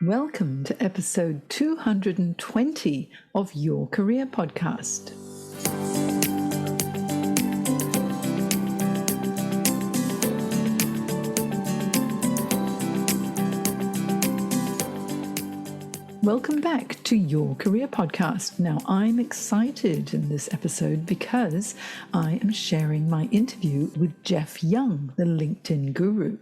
Welcome to episode 220 of Your Career Podcast. Welcome back to Your Career Podcast. Now, I'm excited in this episode because I am sharing my interview with Jeff Young, the LinkedIn guru.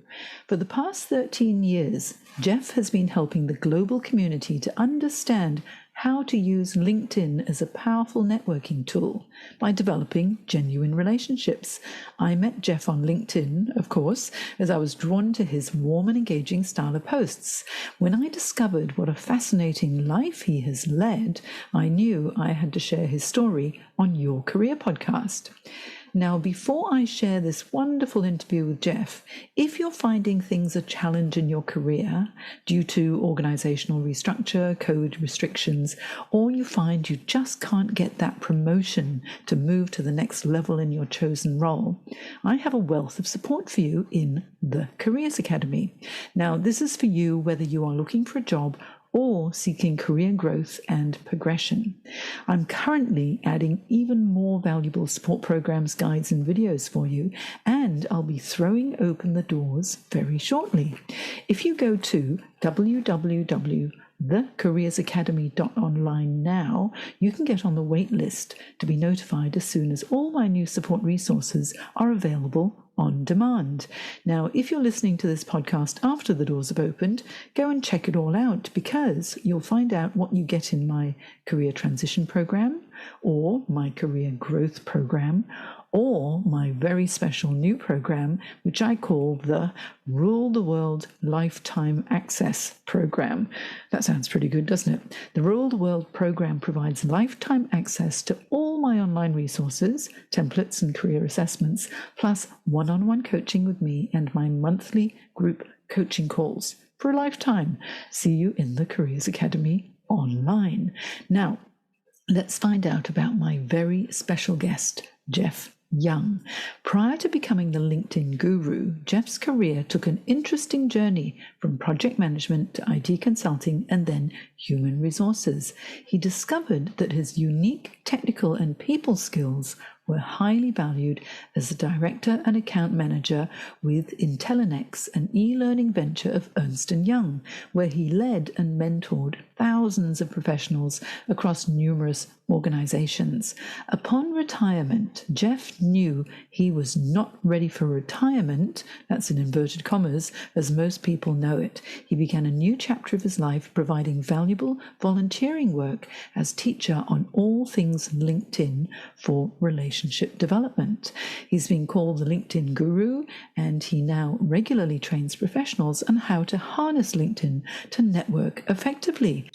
For the past 13 years, Jeff has been helping the global community to understand how to use LinkedIn as a powerful networking tool by developing genuine relationships. I met Jeff on LinkedIn, of course, as I was drawn to his warm and engaging style of posts. When I discovered what a fascinating life he has led, I knew I had to share his story on Your Career Podcast. Now, before I share this wonderful interview with Jeff, if you're finding things a challenge in your career due to organizational restructure, code restrictions, or you find you just can't get that promotion to move to the next level in your chosen role, I have a wealth of support for you in the Careers Academy. Now, this is for you whether you are looking for a job or seeking career growth and progression. I'm currently adding even more valuable support programs, guides, and videos for you, and I'll be throwing open the doors very shortly. If you go to www.thecareersacademy.online now, you can get on the wait list to be notified as soon as all my new support resources are available on demand. Now, if you're listening to this podcast after the doors have opened, go and check it all out, because you'll find out what you get in my career transition program or my career growth program, or my very special new program, which I call the Rule the World Lifetime Access Program. That sounds pretty good, doesn't it? The Rule the World program provides lifetime access to all my online resources, templates, and career assessments, plus one-on-one coaching with me and my monthly group coaching calls for a lifetime. See you in the Careers Academy online. Now, let's find out about my very special guest, Jeff Young. Prior to becoming the LinkedIn guru, Jeff's career took an interesting journey from project management to IT consulting and then human resources. He discovered that his unique technical and people skills were highly valued as a director and account manager with Intellinex, an e-learning venture of Ernst Young, where he led and mentored thousands of professionals across numerous organizations. Upon retirement, Jeff knew he was not ready for retirement, that's in inverted commas, as most people know it. He began a new chapter of his life providing valuable volunteering work as teacher on all things LinkedIn for relationship development. He's been called the LinkedIn guru, and he now regularly trains professionals on how to harness LinkedIn to network effectively.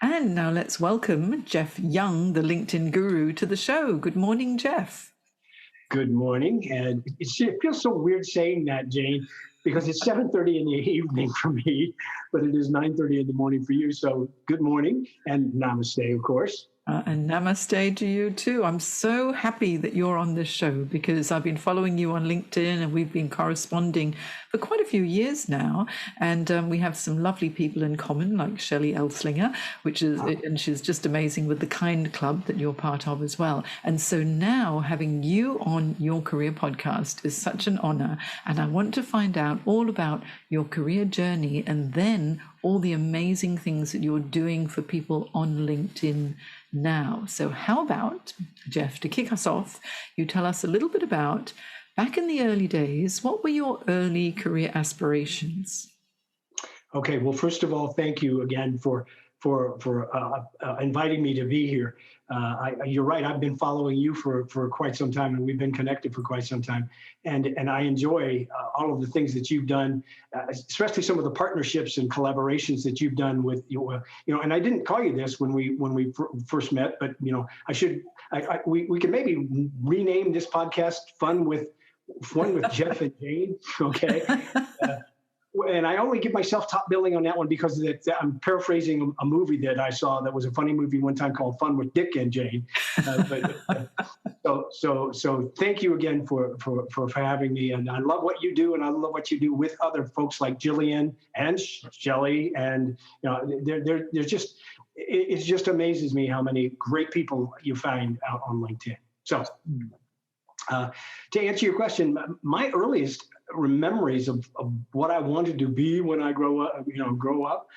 And now let's welcome Jeff Young, the LinkedIn guru, to the show. Good morning, Jeff. Good morning. And it feels so weird saying that, Jane, because it's 7:30 in the evening for me, but it is 9:30 in the morning for you. So good morning and namaste, of course. And namaste to you too. I'm so happy that you're on this show because I've been following you on LinkedIn and we've been corresponding for quite a few years now. And we have some lovely people in common, like Shelley Elslinger, and she's just amazing with the Kind Club that you're part of as well. And so now having you on Your Career Podcast is such an honor. And I want to find out all about your career journey and then all the amazing things that you're doing for people on LinkedIn now. So how about, Jeff, to kick us off, you tell us a little bit about, back in the early days, what were your early career aspirations? Okay, well, first of all, thank you again for inviting me to be here. You're right. I've been following you for quite some time, and we've been connected for quite some time. And I enjoy all of the things that you've done, especially some of the partnerships and collaborations that you've done with and I didn't call you this when we first met, but we can maybe rename this podcast Fun with Jeff and Jane. Okay. And I only give myself top billing on that one because I'm paraphrasing a movie that I saw that was a funny movie one time called Fun with Dick and Jane. So thank you again for having me. And I love what you do, and I love what you do with other folks like Jillian and Shelley. And there's just, it just amazes me how many great people you find out on LinkedIn. So to answer your question, my earliest memories of what I wanted to be when I grow up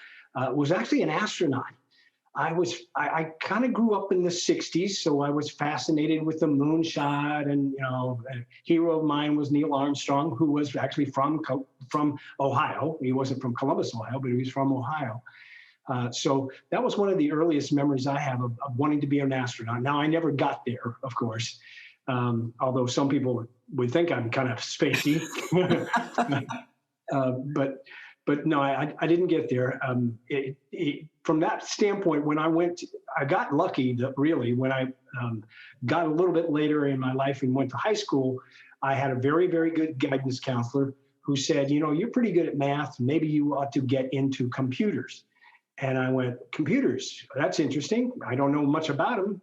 was actually an astronaut. I kind of grew up in the 60s, so I was fascinated with the moonshot, and a hero of mine was Neil Armstrong, who was actually from Ohio. He wasn't from Columbus, Ohio, but he was from Ohio. So that was one of the earliest memories I have of wanting to be an astronaut. Now, I never got there, of course, although some people would think I'm kind of spacey. But no, I didn't get there. From that standpoint, when I got lucky that really when I got a little bit later in my life and went to high school, I had a very, very good guidance counselor who said, you're pretty good at math. Maybe you ought to get into computers. And I went, computers, that's interesting. I don't know much about them.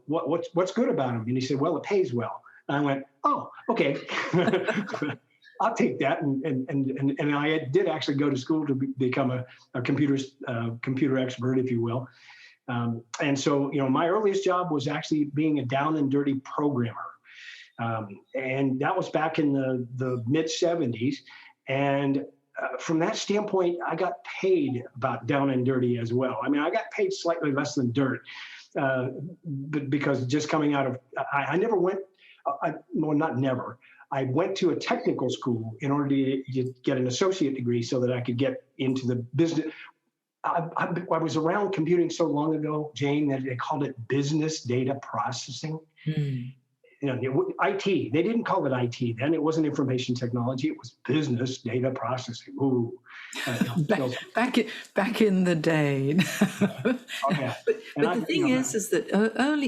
What's good about them? And he said, well, it pays well. And I went, oh, okay. I'll take that. And I did actually go to school to become a computer expert, if you will. And so, my earliest job was actually being a down and dirty programmer. And that was back in the mid 70s. And from that standpoint, I got paid about down and dirty as well. I mean, I got paid slightly less than dirt, but because just coming out of, I never went, well, not never. I went to a technical school in order to get an associate degree so that I could get into the business. I was around computing so long ago, Jane, that they called it business data processing. IT, they didn't call it IT then. It wasn't information technology. It was business data processing. Ooh. Back in the day. Okay. But the thing is that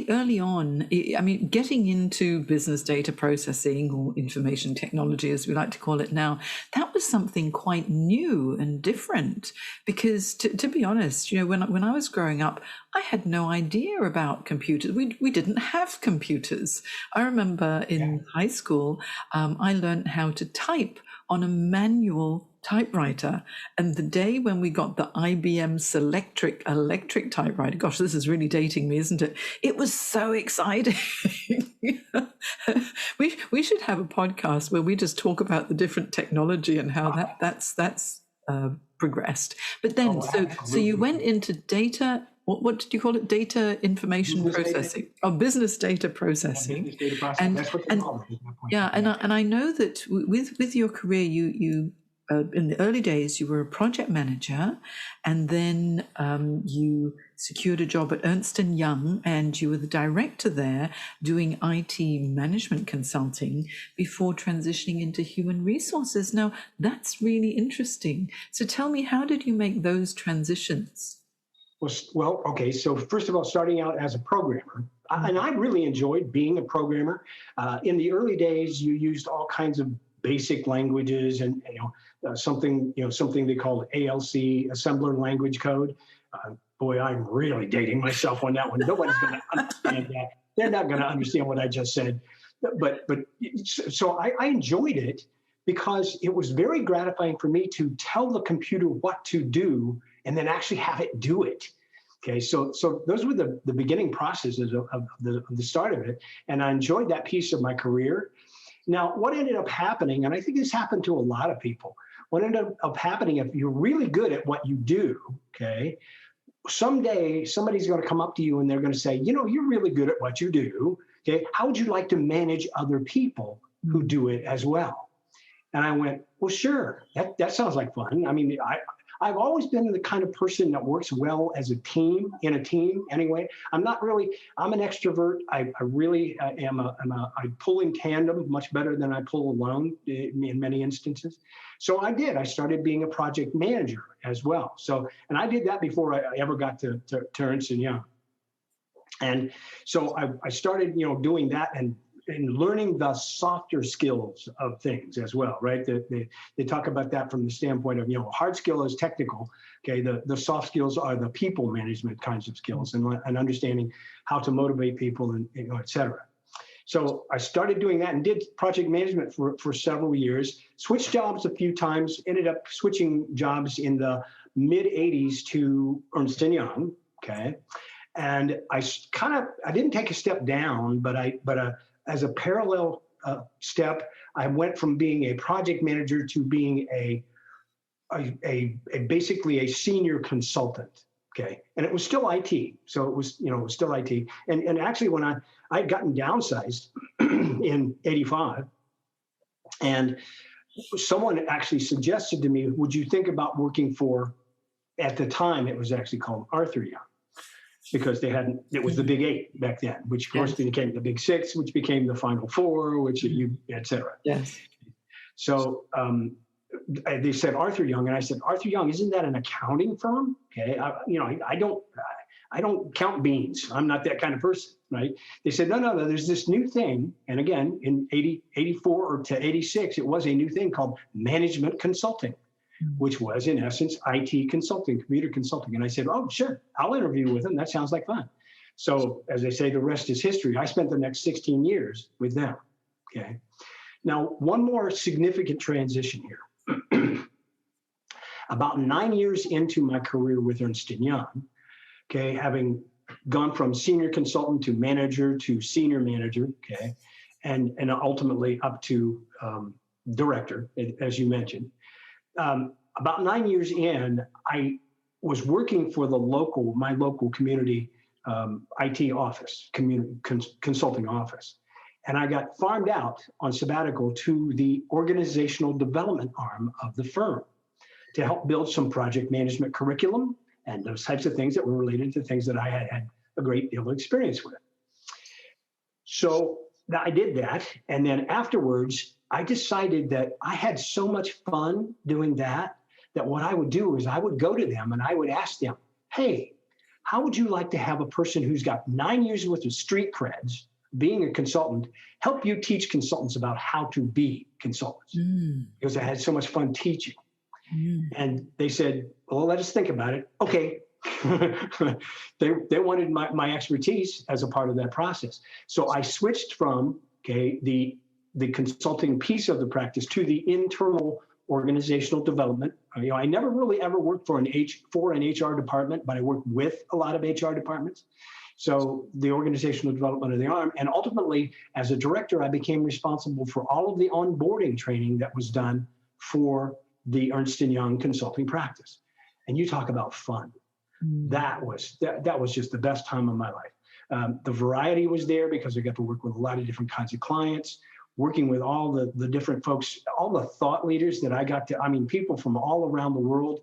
early on, I mean, getting into business data processing or information technology, as we like to call it now, that was something quite new and different. Because to be honest, when I was growing up, I had no idea about computers. We didn't have computers. I remember in high school, I learned how to type on a manual typewriter. And the day when we got the IBM Selectric electric typewriter, gosh, this is really dating me, isn't it? It was so exciting. We should have a podcast where we just talk about the different technology and how that's progressed. But then, so you went into data. What did you call it? Data information processing. Business data processing. Business data processing. That's what they call it. Yeah, and I know that with your career, you in the early days you were a project manager, and then you secured a job at Ernst Young, and you were the director there doing IT management consulting before transitioning into human resources. Now that's really interesting. So tell me, how did you make those transitions? Well, okay. So first of all, starting out as a programmer, and I really enjoyed being a programmer. In the early days, you used all kinds of basic languages, and something they called ALC, assembler language code. Boy, I'm really dating myself on that one. Nobody's going to understand that. They're not going to understand what I just said. But so I enjoyed it because it was very gratifying for me to tell the computer what to do and then actually have it do it. Okay, so those were the beginning processes of the start of it, and I enjoyed that piece of my career. Now, what ended up happening, and I think this happened to a lot of people, what ended up happening, if you're really good at what you do, okay, someday somebody's going to come up to you and they're going to say, you're really good at what you do, okay, how would you like to manage other people who do it as well? And I went, well, sure, that sounds like fun. I mean, I've always been the kind of person that works well as a team, in a team anyway. I'm an extrovert. I really am I pull in tandem much better than I pull alone in many instances. So I started being a project manager as well. So, and I did that before I ever got to Ernst Young. And so I started, doing that, and in learning the softer skills of things as well, right? They talk about that from the standpoint of, hard skill is technical. Okay, the soft skills are the people management kinds of skills, and understanding how to motivate people, and et cetera. So I started doing that and did project management for several years, switched jobs a few times, ended up switching jobs in the mid 80s to Ernst Young. Okay. And I didn't take a step down, but as a parallel step, I went from being a project manager to being basically a senior consultant. Okay, and it was still IT, so it was still IT. And actually, when I'd gotten downsized in '85, and someone actually suggested to me, "Would you think about working for?" At the time, it was actually called Arthur Young, because it was the Big Eight back then, which of course became the Big Six, which became the Final Four, et cetera. Yes. So they said Arthur Young, and I said, Arthur Young, isn't that an accounting firm? Okay, I don't count beans. I'm not that kind of person, right? They said, no, there's this new thing, and again, in 84 to 86, it was a new thing called management consulting, which was in essence IT consulting, computer consulting. And I said, oh, sure, I'll interview with them. That sounds like fun. So as they say, the rest is history. I spent the next 16 years with them. Okay. Now, one more significant transition here. About 9 years into my career with Ernst Young, okay, having gone from senior consultant to manager to senior manager, okay, and ultimately up to director, as you mentioned. About 9 years in, I was working for my local community IT office, community consulting office. And I got farmed out on sabbatical to the organizational development arm of the firm to help build some project management curriculum and those types of things that were related to things that I had a great deal of experience with. So I did that. And then afterwards, I decided that I had so much fun doing that what I would do is I would go to them and I would ask them, hey, how would you like to have a person who's got 9 years worth of street creds, being a consultant, help you teach consultants about how to be consultants? Because I had so much fun teaching. And they said, well, let us think about it. Okay. They wanted my expertise as a part of that process. So I switched from, the consulting piece of the practice to the internal organizational development. I never really ever worked for an HR department, but I worked with a lot of HR departments. So the organizational development of the arm, and ultimately as a director, I became responsible for all of the onboarding training that was done for the Ernst Young consulting practice. And you talk about fun. That was just the best time of my life. The variety was there because I got to work with a lot of different kinds of clients, working with all the different folks, all the thought leaders that I got to, people from all around the world,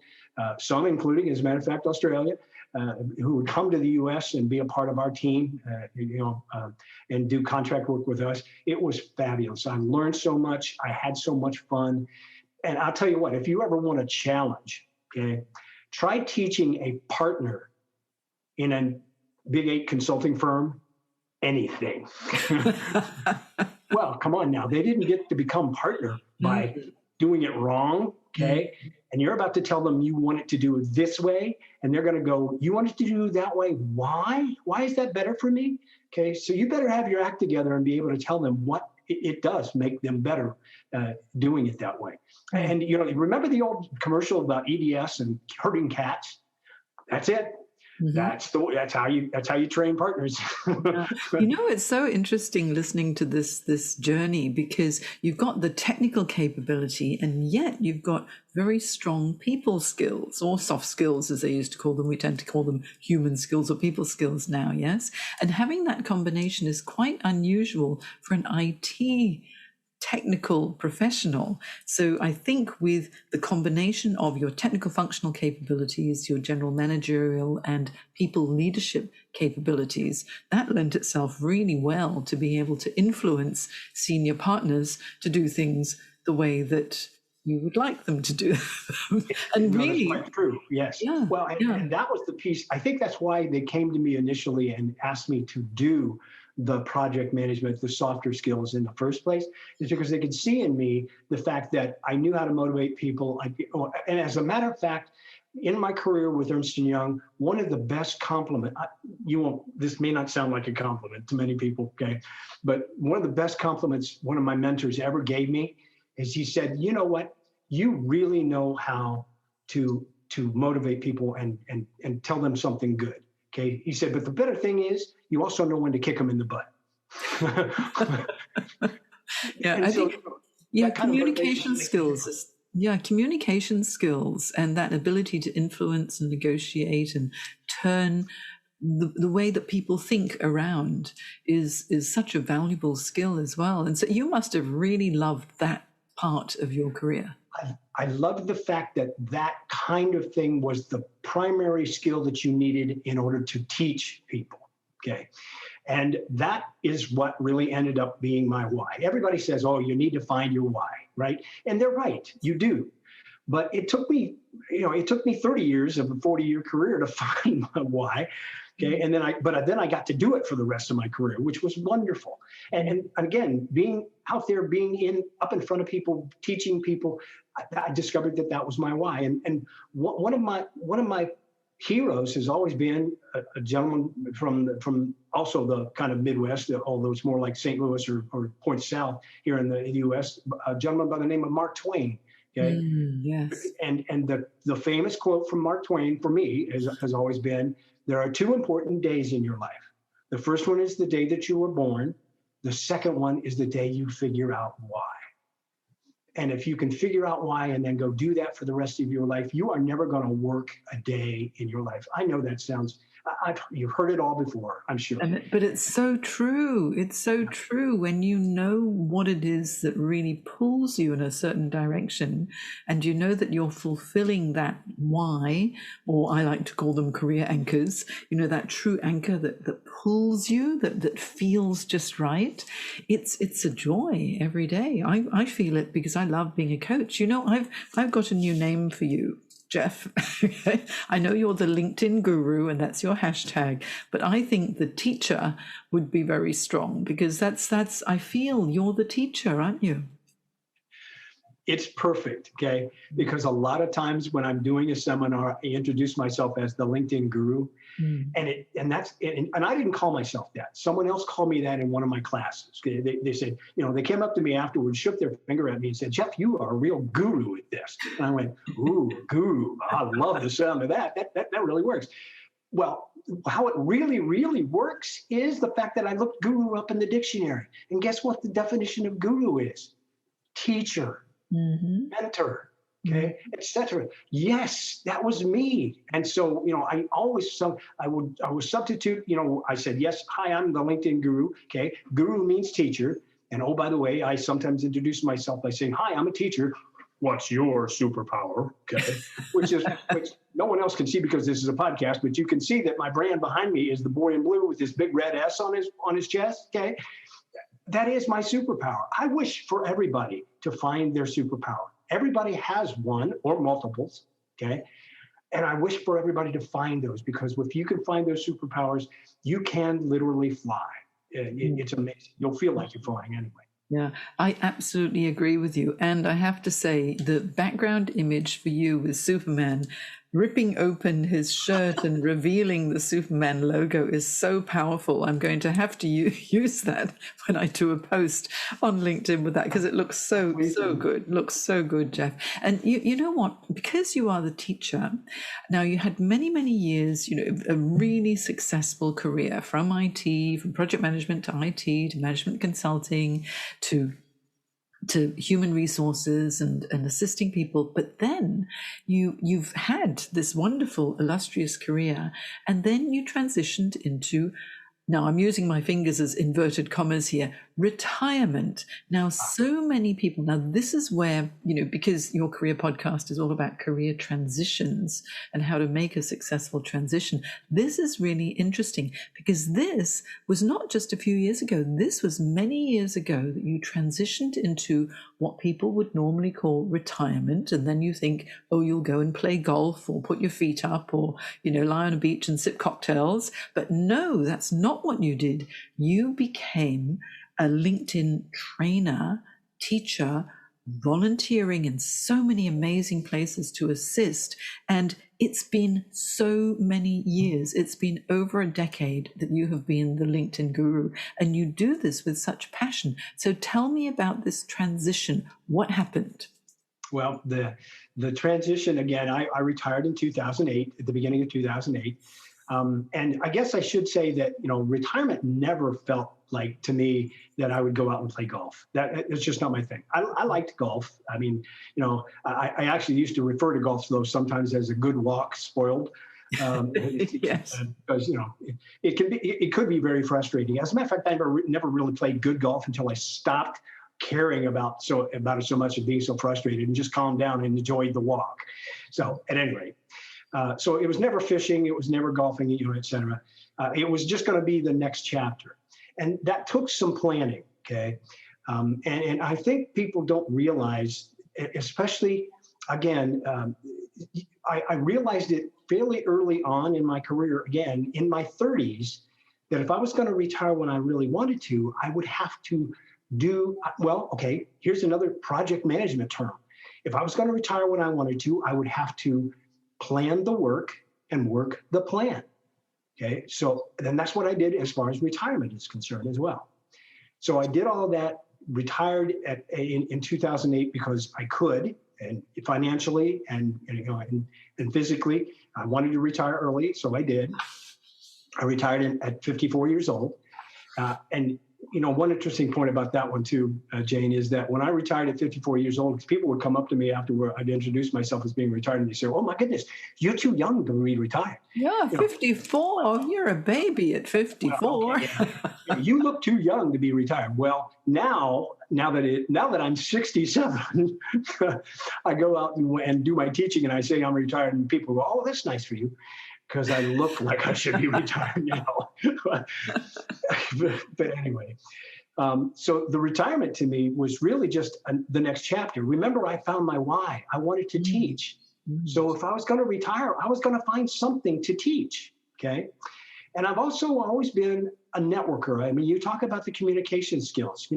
some including, as a matter of fact, Australia, who would come to the U.S. and be a part of our team, and do contract work with us. It was fabulous. I learned so much. I had so much fun. And I'll tell you what, if you ever want a challenge, try teaching a partner in a Big Eight consulting firm anything. Well, come on now. They didn't get to become partner by doing it wrong, okay? And you're about to tell them you want it to do it this way, and they're going to go, you want it to do it that way? Why? Why is that better for me? Okay, so you better have your act together and be able to tell them what it does make them better doing it that way. And, remember the old commercial about EDS and herding cats? That's it. That's how you train partners. It's so interesting listening to this journey, because you've got the technical capability and yet you've got very strong people skills, or soft skills as they used to call them. We tend to call them human skills or people skills now, yes? And having that combination is quite unusual for an IT technical professional. So I think with the combination of your technical functional capabilities, your general managerial and people leadership capabilities, that lent itself really well to be able to influence senior partners to do things the way that you would like them to do them. And really, that's quite true. Yes. Yeah, and that was the piece. I think that's why they came to me initially and asked me to do the project management, the softer skills in the first place, is because they could see in me the fact that I knew how to motivate people. And as a matter of fact, in my career with Ernst Young, one of the best compliment, this may not sound like a compliment to many people, okay, but one of the best compliments one of my mentors ever gave me is he said, you know what, you really know how to motivate people and tell them something good. Okay, he said, but the better thing is you also know when to kick them in the butt. Yeah, I think communication skills. Communication skills and that ability to influence and negotiate and turn the way that people think around is such a valuable skill as well. And so you must have really loved that part of your career. I loved the fact that that kind of thing was the primary skill that you needed in order to teach people, okay? And that is what really ended up being my why. Everybody says, oh, you need to find your why, right? And they're right, you do. But it took me 30 years of a 40-year career to find my why. Okay, and then I got to do it for the rest of my career, which was wonderful. And again, being out there, being up in front of people, teaching people, I discovered that was my why. And one of my heroes has always been a gentleman from also the kind of Midwest, although it's more like St. Louis or Point South here in the U.S. A gentleman by the name of Mark Twain. Okay, yes. And the famous quote from Mark Twain for me has always been, there are two important days in your life. The first one is the day that you were born. The second one is the day you figure out why. And if you can figure out why and then go do that for the rest of your life, you are never going to work a day in your life. I know that sounds, you've heard it all before, I'm sure. But it's so true. It's so true when you know what it is that really pulls you in a certain direction, and you know that you're fulfilling that why, or I like to call them career anchors, that true anchor that pulls you, that feels just right. It's a joy every day. I feel it because I love being a coach. I've got a new name for you, Jeff. I know you're the LinkedIn guru and that's your hashtag, but I think the teacher would be very strong, because that's I feel you're the teacher, aren't you? It's perfect, okay? Because a lot of times when I'm doing a seminar, I introduce myself as the LinkedIn guru. And I didn't call myself that. Someone else called me that in one of my classes. They said, they came up to me afterwards, shook their finger at me and said, Jeff, you are a real guru at this. And I went, ooh, guru. I love the sound of that. That really works. Well, how it really, really works is the fact that I looked guru up in the dictionary. And guess what the definition of guru is? Teacher, mentor, okay, etc. Yes, that was me. And so, I would substitute, I said, yes, hi, I'm the LinkedIn guru. Okay. Guru means teacher. And oh, by the way, I sometimes introduce myself by saying, hi, I'm a teacher. What's your superpower? Okay. which no one else can see because this is a podcast, but you can see that my brand behind me is the boy in blue with this big red S on his chest. Okay. That is my superpower. I wish for everybody to find their superpower. Everybody has one or multiples, okay? And I wish for everybody to find those, because if you can find those superpowers, you can literally fly. It's amazing. You'll feel like you're flying anyway. Yeah, I absolutely agree with you. And I have to say, the background image for you with Superman ripping open his shirt and revealing the Superman logo is so powerful. I'm going to have to use that when I do a post on LinkedIn with that, because it looks so good. Looks so good, Jeff. And you know what? Because you are the teacher, now you had many, many years, a really successful career from IT, from project management to IT, to management consulting, to human resources and assisting people. But then you've had this wonderful, illustrious career, and then you transitioned into, now I'm using my fingers as inverted commas here, Retirement. Now, so many people, now this is where, because your career podcast is all about career transitions and how to make a successful transition. This is really interesting because this was not just a few years ago. This was many years ago that you transitioned into what people would normally call retirement. And then you think, oh, you'll go and play golf or put your feet up or, lie on a beach and sip cocktails. But no, that's not what you did. You became a LinkedIn trainer, teacher, volunteering in so many amazing places to assist. And it's been so many years. It's been over a decade that you have been the LinkedIn guru, and you do this with such passion. So tell me about this transition. What happened? Well, the transition, again, I retired in 2008, at the beginning of 2008. And I guess I should say that, retirement never felt like to me that I would go out and play golf. It's just not my thing. I liked golf. I mean, I actually used to refer to golf, though, sometimes as a good walk spoiled. Yes. Because, it could be very frustrating. As a matter of fact, I never really played good golf until I stopped caring about it so much and being so frustrated and just calmed down and enjoyed the walk. So at any rate, so it was never fishing, it was never golfing, et cetera. It was just going to be the next chapter. And that took some planning, okay? And I think people don't realize, especially, again, I realized it fairly early on in my career, again, in my 30s, that if I was going to retire when I really wanted to, I would have to here's another project management term. If I was going to retire when I wanted to, I would have to plan the work and work the plan. Okay, so then that's what I did as far as retirement is concerned as well. So I did all of that, retired in 2008 because I could, and financially and physically. I wanted to retire early, so I did. I retired at 54 years old, and one interesting point about that one too, Jane, is that when I retired at 54 years old, people would come up to me afterward. I'd introduce myself as being retired, and they say, "Oh my goodness, you're too young to be retired." Yeah, 54. You're a baby at 54. Well, okay, yeah. You look too young to be retired. Well, now that I'm 67, I go out and do my teaching, and I say I'm retired, and people go, "Oh, that's nice for you," because I look like I should be retired, but anyway, so the retirement to me was really just the next chapter. Remember, I found my why. I wanted to teach. Mm-hmm. So if I was going to retire, I was going to find something to teach, okay? And I've also always been a networker. I mean, you talk about the communication skills.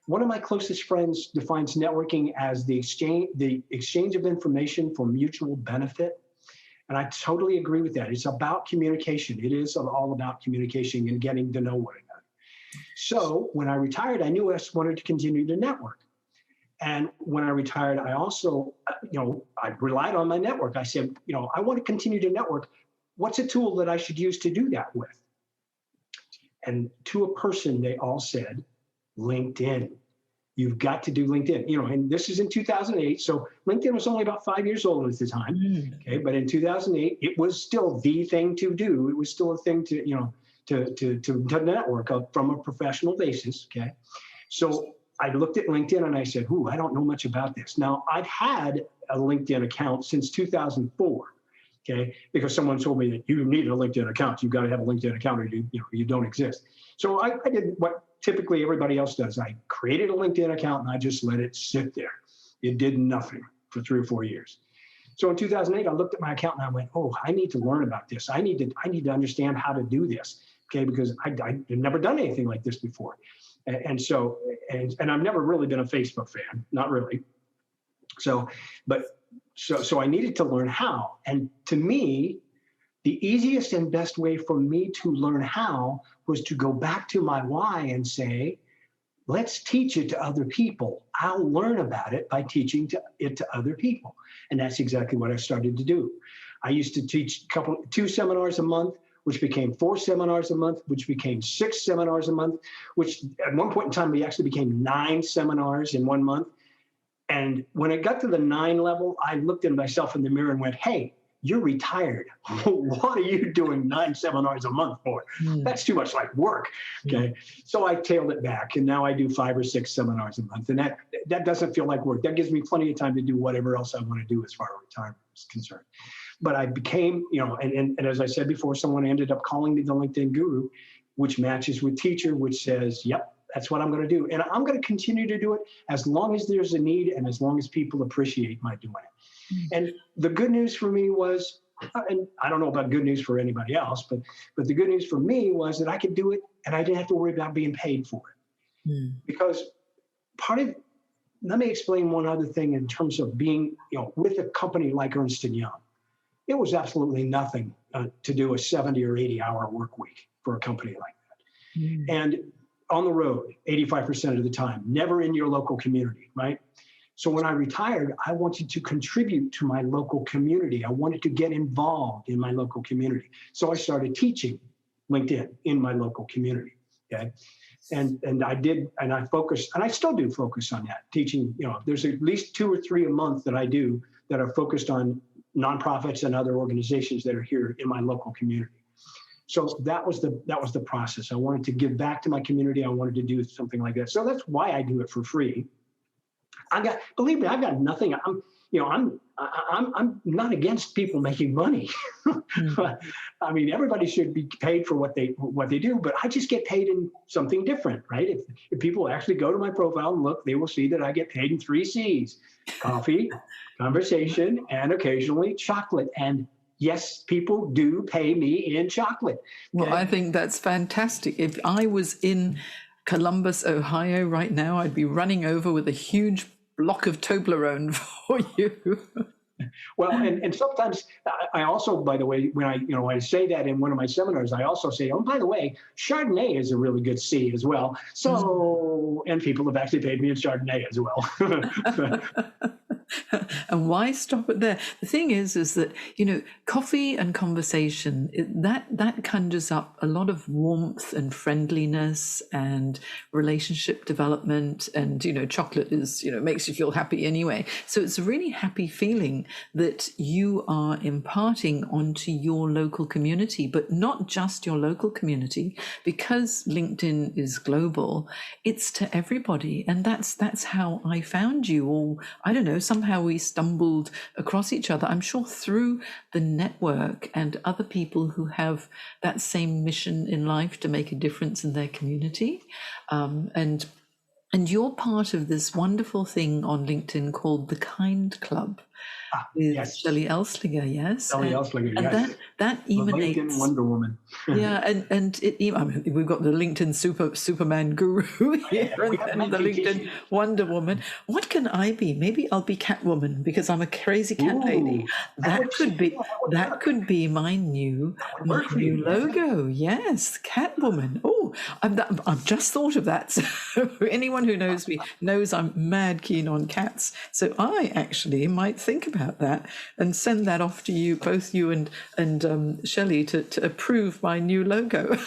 One of my closest friends defines networking as the exchange of information for mutual benefit. And I totally agree with that. It's about communication. It is all about communication and getting to know one another. So when I retired, I knew I wanted to continue to network. And when I retired, I also, I relied on my network. I said, I want to continue to network. What's a tool that I should use to do that with? And to a person, they all said, LinkedIn. You've got to do LinkedIn, and this is in 2008. So LinkedIn was only about 5 years old at the time. Okay. But in 2008, it was still the thing to do. It was still a thing to network from a professional basis. Okay. So I looked at LinkedIn and I said, I don't know much about this. Now I've had a LinkedIn account since 2004. Okay. Because someone told me that you need a LinkedIn account. You've got to have a LinkedIn account or you don't exist. So I did what typically everybody else does. I created a LinkedIn account and I just let it sit there. It did nothing for 3 or 4 years. So in 2008, I looked at my account and I went, I need to learn about this. I need to understand how to do this. Okay. Because I've never done anything like this before. And so I've never really been a Facebook fan, not really. So I needed to learn how. And to me, the easiest and best way for me to learn how was to go back to my why and say, let's teach it to other people. I'll learn about it by teaching it to other people. And that's exactly what I started to do. I used to teach 2 seminars a month, which became 4 seminars a month, which became 6 seminars a month, which at one point in time, we actually became 9 seminars in 1 month. And when it got to the 9 level, I looked at myself in the mirror and went, hey, you're retired. What are you doing 9 seminars a month for? That's too much like work. Okay. So I tailed it back, and now I do 5 or 6 seminars a month. And that doesn't feel like work. That gives me plenty of time to do whatever else I want to do as far as retirement is concerned. But I became, and as I said before, someone ended up calling me the LinkedIn guru, which matches with teacher, which says, yep, that's what I'm going to do. And I'm going to continue to do it as long as there's a need and as long as people appreciate my doing it. And the good news for me was, and I don't know about good news for anybody else, but the good news for me was that I could do it and I didn't have to worry about being paid for it. Because let me explain one other thing in terms of being, with a company like Ernst Young. It was absolutely nothing to do a 70 or 80 hour work week for a company like that. And on the road, 85% of the time, never in your local community, right? So when I retired, I wanted to contribute to my local community. I wanted to get involved in my local community. So I started teaching LinkedIn in my local community, okay? And I did, and I focused, and I still do focus on that, teaching, there's at least 2 or 3 a month that I do that are focused on nonprofits and other organizations that are here in my local community. So that was the process. I wanted to give back to my community. I wanted to do something like that. So that's why I do it for free. Believe me, I've got nothing. I'm not against people making money. I mean, everybody should be paid for what they do, but I just get paid in something different, right? If people actually go to my profile and look, they will see that I get paid in 3 C's: coffee, conversation, and occasionally chocolate. And yes, people do pay me in chocolate. Well, I think that's fantastic. If I was in Columbus, Ohio right now, I'd be running over with a huge block of Toblerone for you. Well, and sometimes I also, by the way, when I say that in one of my seminars, I also say, oh, by the way, Chardonnay is a really good C as well. So, and people have actually paid me in Chardonnay as well. And why stop it there? The thing is that, coffee and conversation, that conjures up a lot of warmth and friendliness and relationship development. And, chocolate is, makes you feel happy anyway. So it's a really happy feeling that you are imparting onto your local community, but not just your local community, because LinkedIn is global. It's to everybody. And that's how I found you. Or I don't know, somehow we stumbled across each other, I'm sure through the network and other people who have that same mission in life to make a difference in their community. And you're part of this wonderful thing on LinkedIn called the Kind Club. With yes. Shelley Elslinger, yes. Shelley Elslinger, and yes. that emanates. The LinkedIn Wonder Woman. Yeah, and we've got the LinkedIn Superman guru here, and the LinkedIn Wonder Woman. What can I be? Maybe I'll be Catwoman because I'm a crazy cat lady. That could be my new logo. Yes, Catwoman. Oh, I've just thought of that. So anyone who knows me knows I'm mad keen on cats. So I actually might think about that and send that off to you, both you and Shelley, to approve my new logo.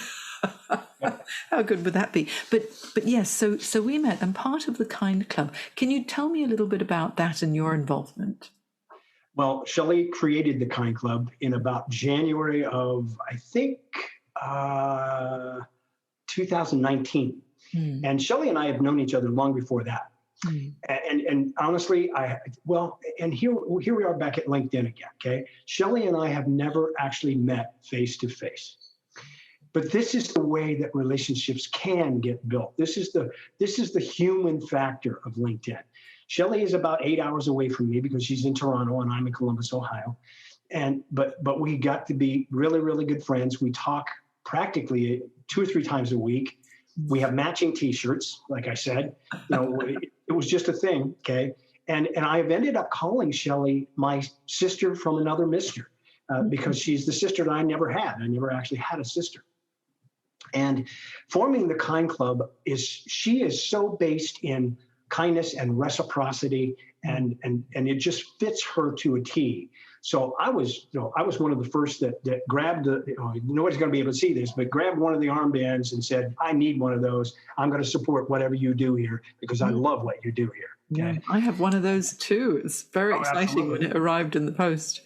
How good would that be? But yes, so we met, and part of the Kind Club. Can you tell me a little bit about that and your involvement? Well, Shelley created the Kind Club in about January of, I think, 2019. And Shelley and I have known each other long before that. And honestly, here we are back at LinkedIn again, okay? Shelley and I have never actually met face to face. But this is the way that relationships can get built. This is the human factor of LinkedIn. Shelley is about 8 hours away from me because she's in Toronto and I'm in Columbus, Ohio. But we got to be really, really good friends. We talk practically 2 or 3 times a week. We have matching T-shirts, like I said. It was just a thing, okay? And I've ended up calling Shelley my sister from another mister because she's the sister that I never had. I never actually had a sister. And forming the Kind Club she is so based in kindness and reciprocity, and it just fits her to a T. So I was one of the first that grabbed nobody's going to be able to see this, but grabbed one of the armbands and said, I need one of those. I'm going to support whatever you do here because I love what you do here. Okay? Yeah, I have one of those too. It's very exciting when it arrived in the post.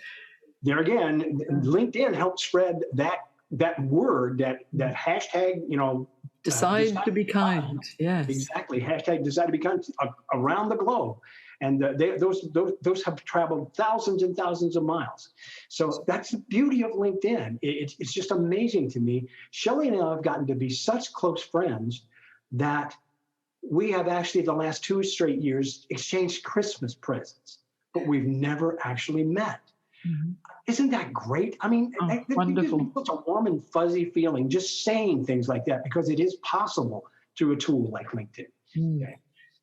there again, LinkedIn helped spread that word, that hashtag, Decide to be kind. Yes. Exactly. Hashtag decide to be kind around the globe. And those have traveled thousands and thousands of miles. So that's the beauty of LinkedIn. It's just amazing to me. Shelley and I have gotten to be such close friends that we have actually the last 2 straight years exchanged Christmas presents, but we've never actually met. Mm-hmm. Isn't that great? I mean, wonderful. It's a warm and fuzzy feeling just saying things like that, because it is possible through a tool like LinkedIn. Okay?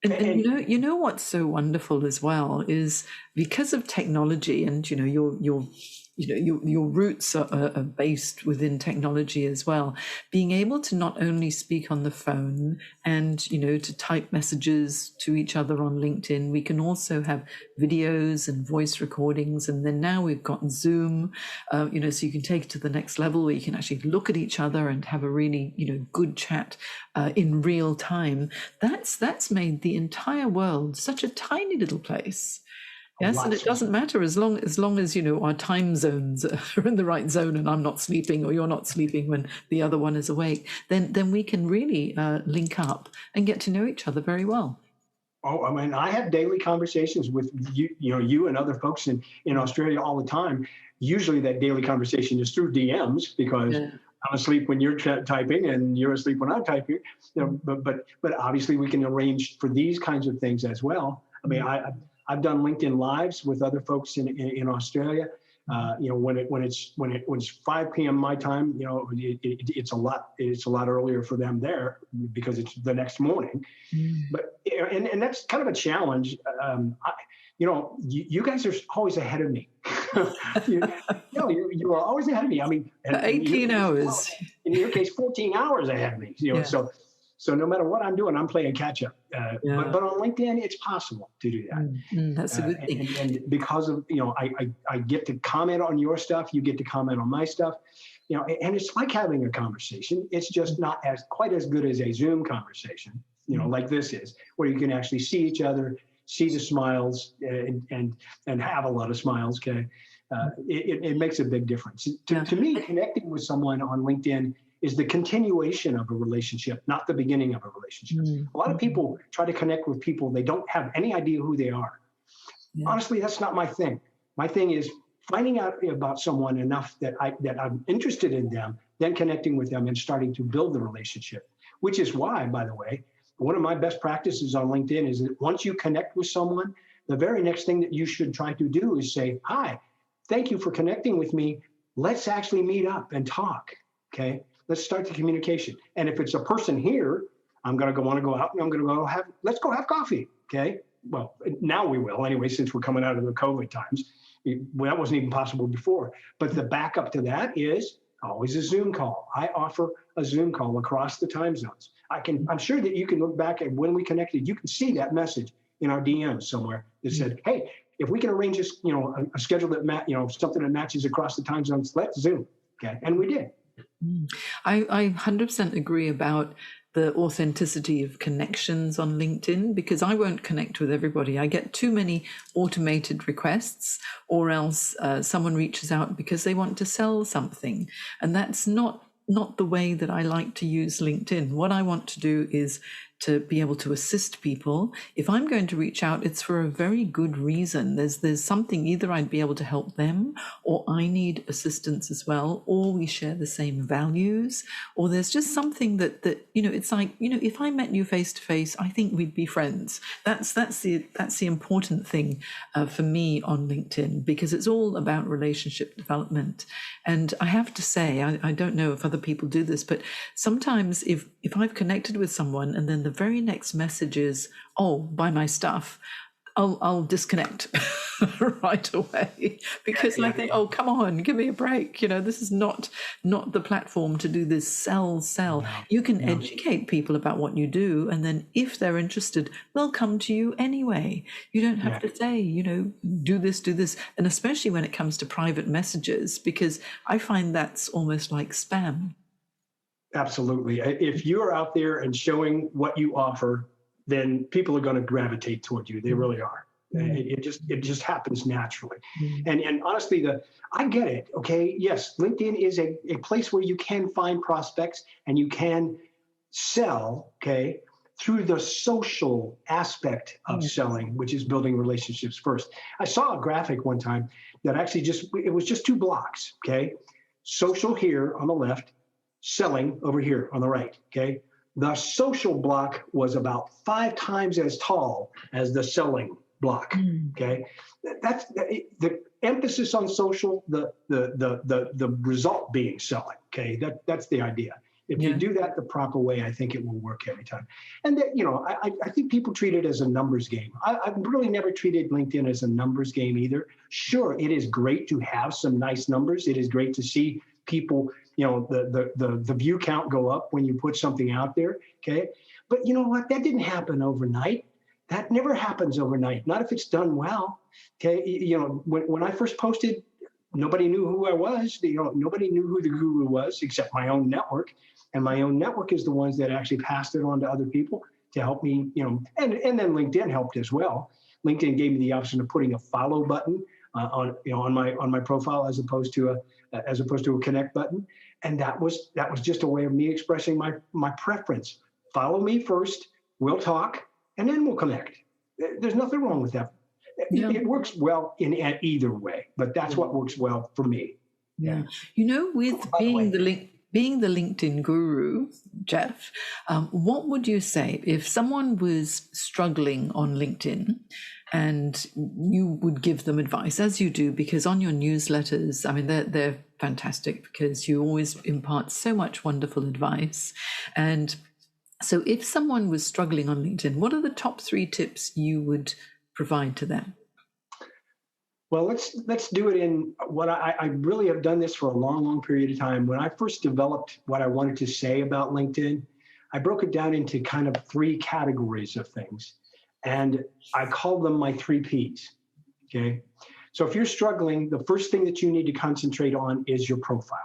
And you know what's so wonderful as well is because of technology, and your roots are based within technology as well. Being able to not only speak on the phone and to type messages to each other on LinkedIn, we can also have videos and voice recordings, and then now we've got Zoom, so you can take it to the next level where you can actually look at each other and have a really good chat in real time. That's made the entire world such a tiny little place. Yes, and it doesn't matter as long as our time zones are in the right zone, and I'm not sleeping or you're not sleeping when the other one is awake. Then we can really link up and get to know each other very well. Oh, I mean, I have daily conversations with you and other folks in Australia all the time. Usually, that daily conversation is through DMs because I'm asleep when you're typing and you're asleep when I'm typing. But obviously, we can arrange for these kinds of things as well. I mean, I've done LinkedIn Lives with other folks in Australia. When it's 5 p.m. my time, it's a lot earlier for them there because it's the next morning. But and that's kind of a challenge. You guys are always ahead of me. You are always ahead of me. I mean, 18 hours. In your case, 14 hours ahead of me. So no matter what I'm doing, I'm playing catch up. But on LinkedIn, it's possible to do that. That's a good thing. And because of, I get to comment on your stuff, you get to comment on my stuff, and it's like having a conversation. It's just not quite as good as a Zoom conversation, like this is, where you can actually see each other, see the smiles, and have a lot of smiles. Okay, it makes a big difference. To me, connecting with someone on LinkedIn is the continuation of a relationship, not the beginning of a relationship. A lot of people try to connect with people they don't have any idea who they are. Honestly, that's not my thing. My thing is finding out about someone enough that I'm interested in them, then connecting with them and starting to build the relationship. Which is why, by the way, one of my best practices on LinkedIn is that once you connect with someone, the very next thing that you should try to do is say, "Hi, thank you for connecting with me. Let's actually meet up and talk." Okay. Let's start the communication. And if it's a person here, I'm going to want to go out and let's go have coffee. Okay. Well, now we will anyway, since we're coming out of the COVID times. That wasn't even possible before. But the backup to that is always a Zoom call. I offer a Zoom call across the time zones. I'm sure that you can look back at when we connected. You can see that message in our DMs somewhere that said, "Hey, if we can arrange this, a schedule that something that matches across the time zones, let's Zoom." Okay. And we did. I 100% agree about the authenticity of connections on LinkedIn, because I won't connect with everybody. I get too many automated requests, or else someone reaches out because they want to sell something. And that's not the way that I like to use LinkedIn. What I want to do is to be able to assist people. If I'm going to reach out, it's for a very good reason. There's something, either I'd be able to help them, or I need assistance as well, or we share the same values, or there's just something that it's like, if I met you face to face, I think we'd be friends. That's the important thing for me on LinkedIn, because it's all about relationship development. And I have to say, I don't know if other people do this, but sometimes if I've connected with someone and then the very next message is, "Oh, buy my stuff," I'll disconnect right away, because I think, "Oh, come on, give me a break. This is not the platform to do this sell. You can educate people about what you do, and then if they're interested, they'll come to you anyway. You don't have to say, do this. And especially when it comes to private messages, because I find that's almost like spam. Absolutely. If you're out there and showing what you offer, then people are going to gravitate toward you. They really are. It just happens naturally. And honestly, I get it. Okay. Yes. LinkedIn is a place where you can find prospects and you can sell, okay, through the social aspect of selling, which is building relationships first. I saw a graphic one time that actually it was just 2 blocks, okay? Social here on the left, selling over here on the right, okay? The social block was about 5 times as tall as the selling block, okay? That's the emphasis on social, the result being selling, okay? That's the idea. If you do that the proper way, I think it will work every time. And that, I think people treat it as a numbers game. I've really never treated LinkedIn as a numbers game either. Sure, it is great to have some nice numbers. It is great to see people, the view count go up when you put something out there, okay? But you know what? That didn't happen overnight. That never happens overnight, not if it's done well, okay? When I first posted, nobody knew who I was. Nobody knew who the guru was except my own network. And my own network is the ones that actually passed it on to other people to help me, and then LinkedIn helped as well. LinkedIn gave me the option of putting a follow button on my profile as opposed to a connect button. And that was just a way of me expressing my preference. Follow me first, we'll talk, and then we'll connect. There's nothing wrong with that. It works well in either way, but that's what works well for me. Yeah. With being the LinkedIn guru, Jeff, what would you say if someone was struggling on LinkedIn and you would give them advice, as you do, because on your newsletters, I mean, they're fantastic because you always impart so much wonderful advice. And so if someone was struggling on LinkedIn, what are the top 3 tips you would provide to them? Well, let's do it in what I really have done this for a long, long period of time. When I first developed what I wanted to say about LinkedIn, I broke it down into kind of 3 categories of things. And I called them my 3 Ps, okay? So if you're struggling, the first thing that you need to concentrate on is your profile.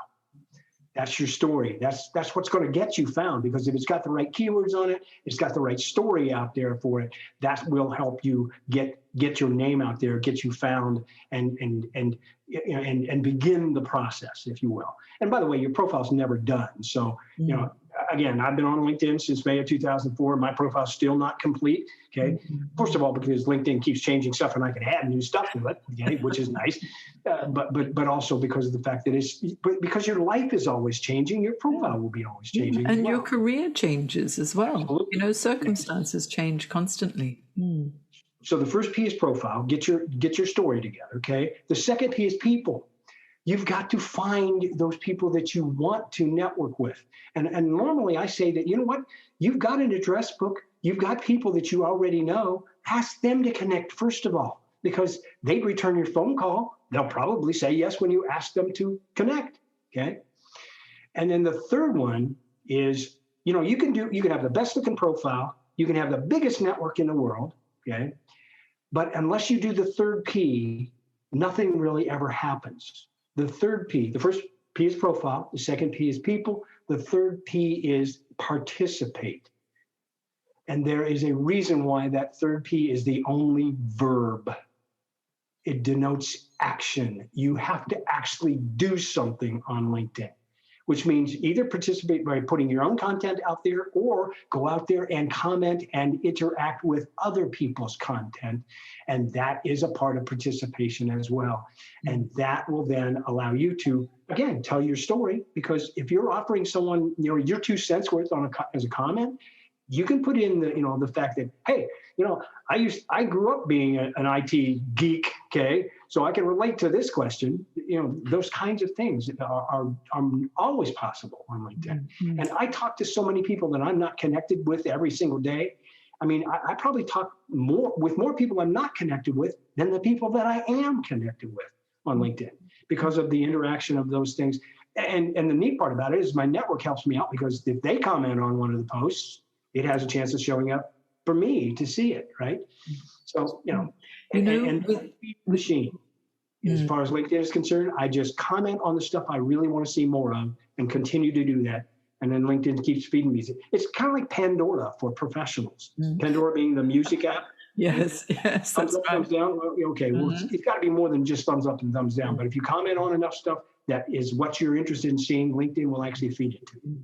That's your story. That's what's going to get you found, because if it's got the right keywords on it, it's got the right story out there for it, that will help you get your name out there, get you found, and begin the process, if you will. And by the way, your profile's never done. So, again, I've been on LinkedIn since May of 2004. My profile's still not complete, okay? First of all, because LinkedIn keeps changing stuff and I can add new stuff to it, okay, which is nice. But also because of the fact that because your life is always changing, your profile will be always changing. And your career changes as well. Absolutely. Circumstances change constantly. So the first P is profile. Get your story together, okay? The second P is people. You've got to find those people that you want to network with. And normally I say that, you know what? You've got an address book. You've got people that you already know. Ask them to connect first of all, because they'd return your phone call. They'll probably say yes when you ask them to connect, okay? And then the third one is, you can have the best looking profile. You can have the biggest network in the world, okay? But unless you do the third P, nothing really ever happens. The third P, the first P is profile, the second P is people, the third P is participate. And there is a reason why that third P is the only verb. It denotes action. You have to actually do something on LinkedIn, which means either participate by putting your own content out there, or go out there and comment and interact with other people's content. And that is a part of participation as well. And that will then allow you to, again, tell your story, because if you're offering someone, your 2 cents worth as a comment, you can put in the fact that, hey, I grew up being an IT geek, okay? So I can relate to this question. Those kinds of things are always possible on LinkedIn. And I talk to so many people that I'm not connected with every single day. I mean, I probably talk with more people I'm not connected with than the people that I am connected with on LinkedIn, because of the interaction of those things. And the neat part about it is my network helps me out, because if they comment on one of the posts, it has a chance of showing up for me to see it, right? So, and machine, as far as LinkedIn is concerned, I just comment on the stuff I really want to see more of and continue to do that. And then LinkedIn keeps feeding me. It's kind of like Pandora for professionals. Pandora being the music app. Yes, yes, Thumbs that's up, right. thumbs down. Well, okay, well, it's got to be more than just thumbs up and thumbs down. But if you comment on enough stuff that is what you're interested in seeing, LinkedIn will actually feed it to you.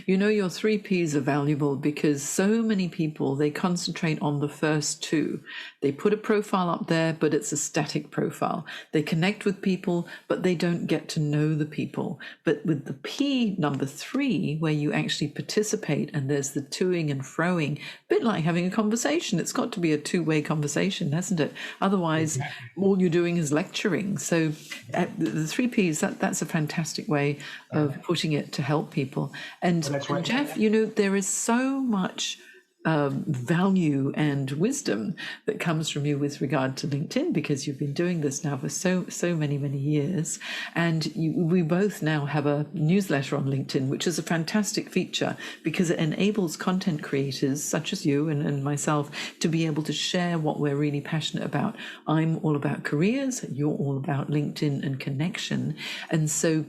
You know, your 3Ps are valuable because so many people, they concentrate on the first two. They put a profile up there, but it's a static profile. They connect with people, but they don't get to know the people. But with the P number 3, where you actually participate and there's the toing and froing, a bit like having a conversation. It's got to be a two-way conversation, hasn't it? Otherwise, all you're doing is lecturing. So the 3Ps, that's a fantastic way of putting it to help people. And, That's right. and Jeff, you know, there is so much value and wisdom that comes from you with regard to LinkedIn, because you've been doing this now for so many years. And we both now have a newsletter on LinkedIn, which is a fantastic feature because it enables content creators such as you and myself to be able to share what we're really passionate about. I'm all about careers, you're all about LinkedIn and connection. And so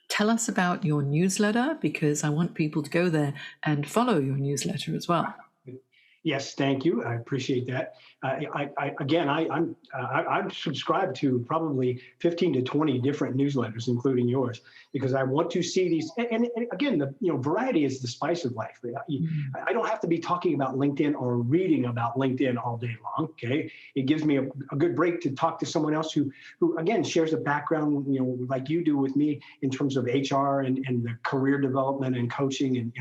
tell us about your newsletter, because I want people to go there and follow your newsletter as well. Yes, thank you. I appreciate that. I'm subscribed to probably 15 to 20 different newsletters, including yours, because I want to see these. And again, variety is the spice of life. I don't have to be talking about LinkedIn or reading about LinkedIn all day long. Okay, it gives me a good break to talk to someone else who again shares a background, like you do with me in terms of HR and the career development and coaching,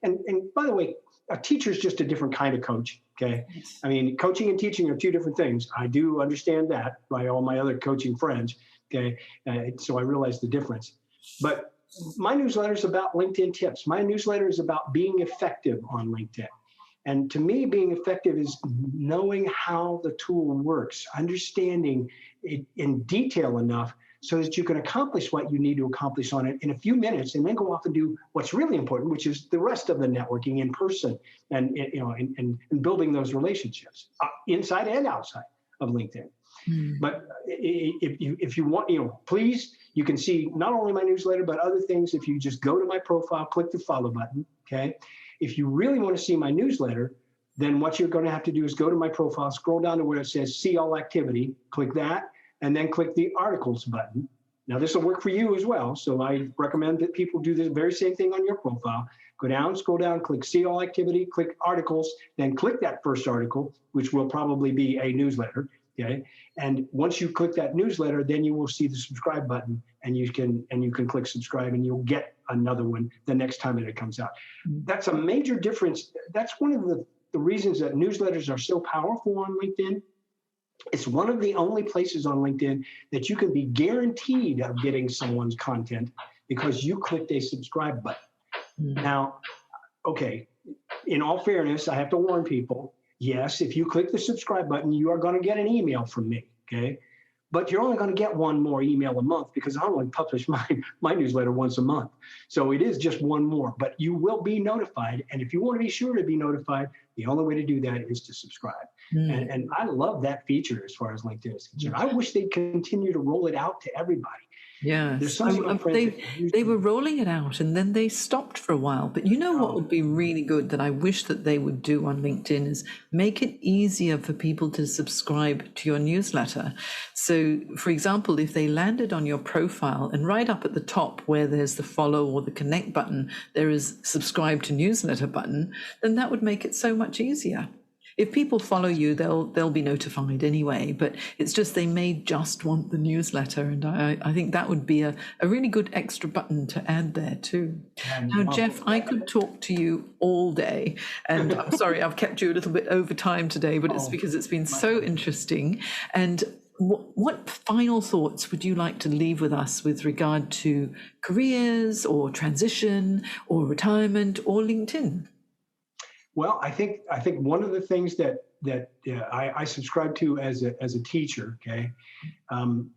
and by the way, a teacher is just a different kind of coach. Okay. I mean, coaching and teaching are two different things. I do understand that by all my other coaching friends. Okay. So I realize the difference. But my newsletter is about LinkedIn tips. My newsletter is about being effective on LinkedIn. And to me, being effective is knowing how the tool works, understanding it in detail enough so that you can accomplish what you need to accomplish on it in a few minutes, and then go off and do what's really important, which is the rest of the networking in person and building those relationships inside and outside of LinkedIn. But if you want, please, you can see not only my newsletter, but other things. If you just go to my profile, click the follow button. Okay. If you really want to see my newsletter, then what you're going to have to do is go to my profile, scroll down to where it says see all activity, click that, and then click the articles button. Now, this will work for you as well. So I recommend that people do the very same thing on your profile. Go down, scroll down, click see all activity, click articles, then click that first article, which will probably be a newsletter. Okay. And once you click that newsletter, then you will see the subscribe button, and you can click subscribe, and you'll get another one the next time that it comes out. That's a major difference. That's one of the reasons that newsletters are so powerful on LinkedIn. It's one of the only places on LinkedIn that you can be guaranteed of getting someone's content because you clicked a subscribe button. Now, okay, in all fairness, I have to warn people, yes, if you click the subscribe button, you are going to get an email from me, okay? But you're only going to get one more email a month because I only publish my newsletter once a month. So it is just one more, but you will be notified. And if you want to be sure to be notified, the only way to do that is to subscribe. And I love that feature as far as LinkedIn is concerned. I wish they'd continue to roll it out to everybody. Yes, they were rolling it out and then they stopped for a while. But you know what would be really good that I wish that they would do on LinkedIn is make it easier for people to subscribe to your newsletter. So, for example, if they landed on your profile and right up at the top where there's the follow or the connect button, there is subscribe to newsletter button, then that would make it so much easier. If people follow you, they'll be notified anyway, but it's just they may just want the newsletter, and I think that would be a really good extra button to add there too. Now, Jeff, I could talk to you all day, and I'm sorry I've kept you a little bit over time today, but it's because it's been so interesting. And what final thoughts would you like to leave with us with regard to careers or transition or retirement or LinkedIn? Well, I think one of the things that I subscribe to as a teacher, okay,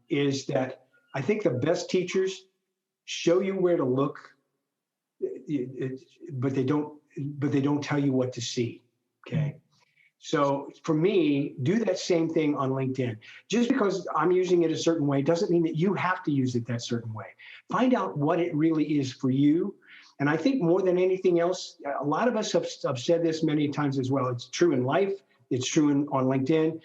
is that I think the best teachers show you where to look, but they don't tell you what to see, okay. So for me, do that same thing on LinkedIn. Just because I'm using it a certain way doesn't mean that you have to use it that certain way. Find out what it really is for you. And I think more than anything else, a lot of us have said this many times as well. It's true in life, It's true on LinkedIn.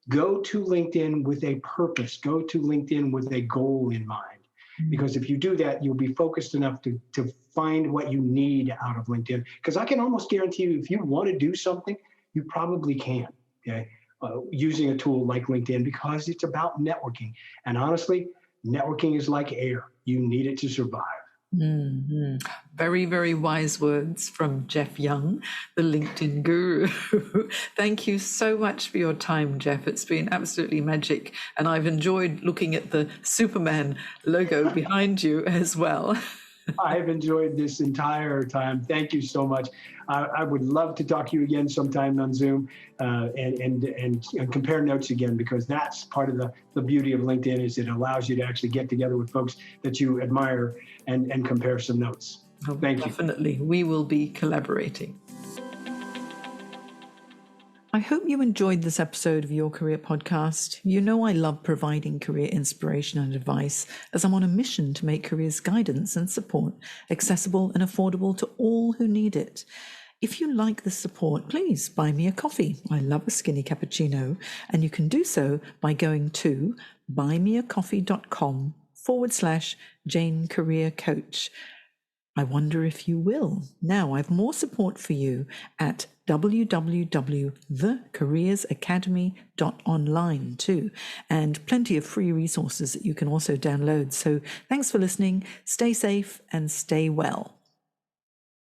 Go to LinkedIn with a purpose. Go to LinkedIn with a goal in mind. Because if you do that, you'll be focused enough to find what you need out of LinkedIn. Because I can almost guarantee you, if you want to do something, you probably can, okay? Using a tool like LinkedIn, because it's about networking. And honestly, networking is like air. You need it to survive. Mm-hmm. Very, very wise words from Jeff Young, the LinkedIn guru. Thank you so much for your time, Jeff. It's been absolutely magic. And I've enjoyed looking at the Superman logo behind you as well. I have enjoyed this entire time. Thank you so much. I would love to talk to you again sometime on Zoom and compare notes again, because that's part of the beauty of LinkedIn, is it allows you to actually get together with folks that you admire and compare some notes. Oh, Thank you. Definitely. We will be collaborating. I hope you enjoyed this episode of Your Career Podcast. You know I love providing career inspiration and advice, as I'm on a mission to make careers guidance and support accessible and affordable to all who need it. If you like this support, please buy me a coffee. I love a skinny cappuccino, and you can do so by going to buymeacoffee.com/Jane Career Coach. I wonder if you will. Now, I've more support for you at www.thecareersacademy.online too, and plenty of free resources that you can also download. So thanks for listening. Stay safe and stay well.